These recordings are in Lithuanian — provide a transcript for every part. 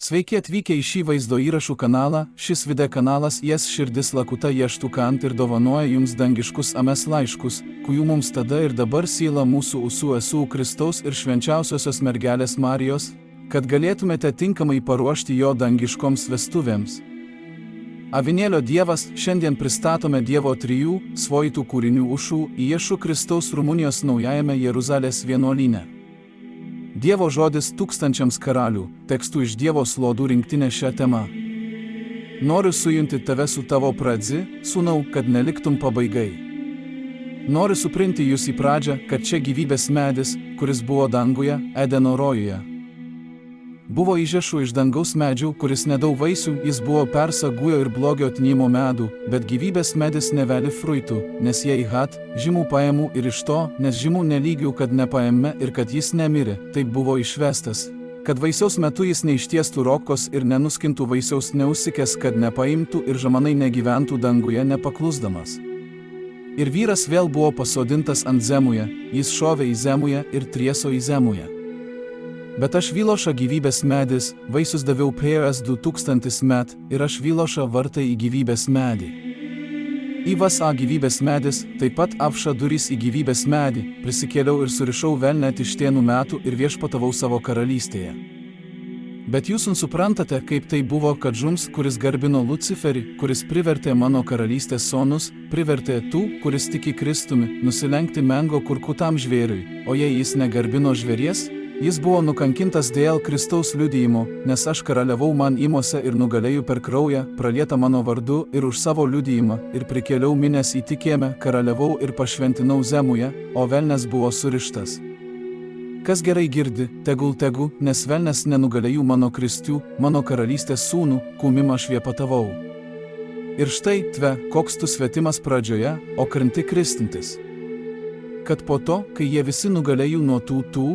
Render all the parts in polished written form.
Sveiki atvykę į šį vaizdo įrašų kanalą, šis video kanalas jas širdis lakuta ieštų kant ir dovanoja jums dangiškus ames laiškus, kurių mums tada ir dabar syla mūsų usų esų Kristaus ir švenčiausiosios mergelės Marijos, kad galėtumėte tinkamai paruošti jo dangiškoms vestuvėms. Avinėlio Dievas šiandien pristatome Dievo trijų svojtų kūrinių ušų įrašų Kristaus Rumunijos naujajame Jeruzalės vienuolyne. Dievo žodis tūkstančiams karalių, tekstų iš Dievo slodų rinktinė šią temą. Noriu sujungti tave su tavo pradzi, sūnau, kad neliktum pabaigai. Noriu suprinti jūs į pradžią, kad čia gyvybės medis, kuris buvo danguje, Edeno rojuje. Buvo įžešų iš dangaus medžių, kuris nedaug vaisių, jis buvo persagujo ir blogio atnimo medų, bet gyvybės medis neveli fruitų, nes jie įhat, žymų paėmų ir iš to, nes žymų nelygių, kad nepaėmė ir kad jis nemirė, taip buvo išvestas. Kad vaisiaus metu jis neištiestų rokos ir nenuskintų vaisiaus neusikės, kad nepaimtų ir žamanai negyventų danguje nepaklusdamas. Ir vyras vėl buvo pasodintas ant zemuje, jis šovė į zemuje ir trieso į zemuje. Bet aš Vyloša gyvybės medis, vaisius daviau praėjęs 2000 met, ir aš Vyloša vartai į gyvybės medį. Įvas A gyvybės medis, taip pat apša durys į gyvybės medį, prisikėliau ir surišau velnę tištėnų metų ir viešpatavau savo karalystėje. Bet jūs suprantate, kaip tai buvo, kad žums, kuris garbino Luciferį, kuris privertė mano karalystės sonus, privertė tų, kuris tiki Kristumi, nusilenkti mengo kurkutam žvėriui, o jei jis negarbino žvėries, jis buvo nukankintas dėl Kristaus liudijimo, nes aš karaliavau man įmose ir nugalėjau per kraują, pralietą mano vardu ir už savo liudijimą, ir prikėliau minės įtikėjimą, karaliavau ir pašventinau zemuje, o velnes buvo surištas. Kas gerai girdi, tegul, nes velnes nenugalėjau mano Kristių, mano karalystės sūnų, kūmimą šviepatavau. Ir štai, koks tu svetimas pradžioje, o krinti kristintis. Kad po to, kai jie visi nugalėjau nuo tų,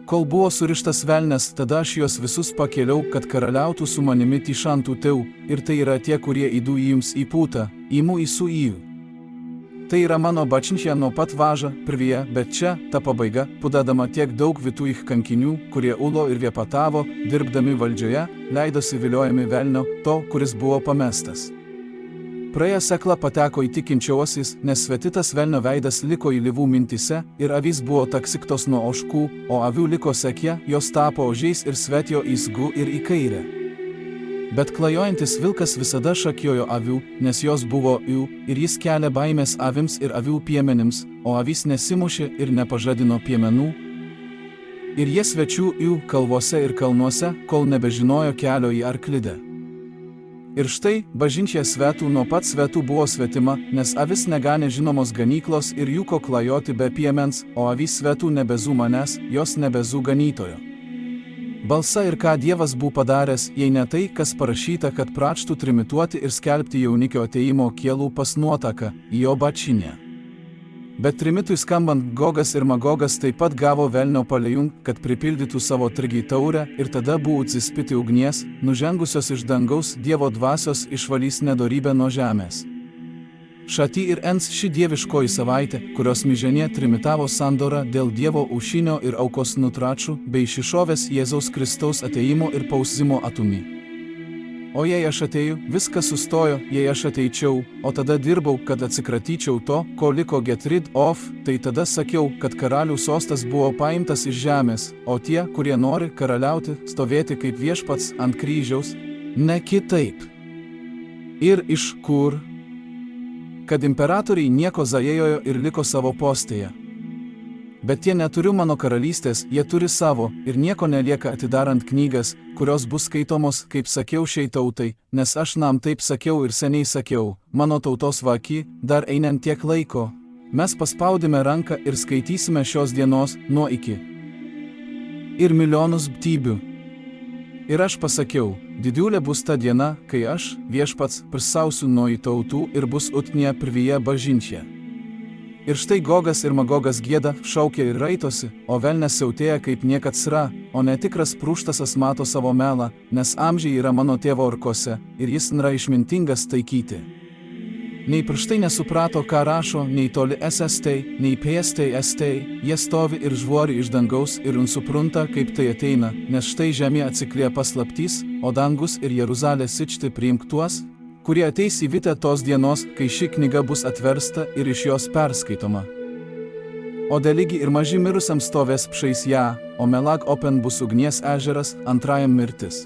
kol buvo surištas velnes, tada aš juos visus pakėliau, kad karaliautų su manimi tyšantų teu, ir tai yra tie, kurie įdu jums į pūtą, įmu į su įjų. Tai yra mano bačnyčia nuo pat važa, pirvyje, bet čia, ta pabaiga, pudadama tiek daug vitų ich kankinių, kurie ulo ir viepatavo, dirbdami valdžioje, leidosi viliojami velnio, to, kuris buvo pamestas. Praėję sekla pateko į tikinčiuosius, nes svetitas velnio veidas liko į livų mintise, ir avys buvo taksiktos nuo ožkų, o avių liko sekė, jos tapo ožiais ir svetio įsgu ir į kairę. Bet klajojantis vilkas visada šakiojo avių, nes jos buvo jų, ir jis kelia baimės avims ir avių piemenims, o avys nesimušė ir nepažadino piemenų. Ir jie svečių jų kalvose ir kalnuose, kol nebežinojo kelio į arklidę. Ir štai, bažnyčia svetų nuo pat svetų buvo svetima, nes avis neganė žinomos ganyklos ir jūko klajoti be piemens, o avis svetų nebezų manęs, jos nebezų ganytojo. Balsa ir ką Dievas buvo padaręs, jei ne tai, kas parašyta, kad praštų trimituoti ir skelbti jaunikio ateimo kielų pas nuotaką, į jo bačinę. Bet trimitui skambant Gogas ir Magogas taip pat gavo velnio palėjung, kad pripildytų savo trigį taurę ir tada buvo atsispiti ugnies, nužengusios iš dangaus Dievo dvasios išvalys nedorybę nuo žemės. Šati ir ens ši dieviškoji savaitė, kurios miženė trimitavo sandorą dėl Dievo aušinio ir aukos nutračų, bei šišovės Jėzaus Kristaus ateimo ir pausimo atumi. O jei aš atėjau, viskas sustojo, jei aš ateičiau, o tada dirbau, kad atsikratyčiau to, ko liko get rid of, tai tada sakiau, kad karalių sostas buvo paimtas iš žemės, o tie, kurie nori karaliauti, stovėti kaip viešpats ant kryžiaus, ne kitaip. Ir iš kur? Kad imperatoriai nieko zaėjojo ir liko savo postėje. Bet tie neturiu mano karalystės, jie turi savo, ir nieko nelieka atidarant knygas, kurios bus skaitomos, kaip sakiau šiai tautai, nes aš nam taip sakiau ir seniai sakiau, mano tautos vaki, dar einant tiek laiko. Mes paspaudėme ranką ir skaitysime šios dienos, nuo iki. Ir milijonus btybių. Ir aš pasakiau, didžiulė bus ta diena, kai aš, viešpats, prisausiu nuo į tautų ir bus utnėje pirvyje bažnyčia. Ir štai Gogas ir Magogas gieda, šaukia ir raitosi, o velnes siautėja kaip niekad sra, o netikras prūštasas mato savo melą, nes amžiai yra mano tėvo arkose, ir jis nėra išmintingas taikyti. Nei pirštai nesuprato, ką rašo, nei toli estai, nei pėstai estai, jie stovi ir žvori iš dangaus ir supranta, kaip tai ateina, nes štai žemė atsiklie paslaptys, o dangus ir Jeruzalė sičti priimk tuos, kurie ateis į vitę tos dienos, kai ši knyga bus atversta ir iš jos perskaitoma. O deligi ir maži mirusiam stovės pšais ją, o melag open bus ugnies ežeras, antrajam mirtis.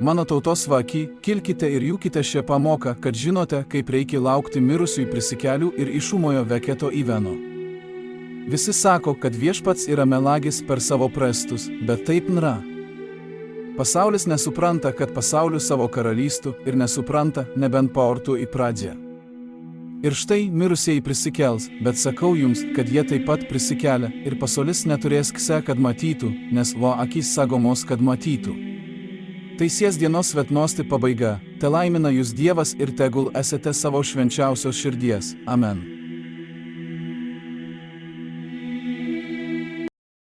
Mano tautos vaky, kilkite ir jūkite šią pamoką, kad žinote, kaip reikia laukti mirusiųjų prisikelių ir išumojo veketo įveno. Visi sako, kad viešpats yra melagis per savo prestus, bet taip nėra. Pasaulis nesupranta, kad pasauliu savo karalystų ir nesupranta, nebent paortų į pradžią. Ir štai mirusieji prisikels, bet sakau jums, kad jie taip pat prisikelia ir pasaulis neturės kse, kad matytų, nes vo akys sagomos, kad matytų. Teisies dienos svetnosti pabaiga, te laimina jūs Dievas ir tegul esate savo švenčiausios širdies. Amen.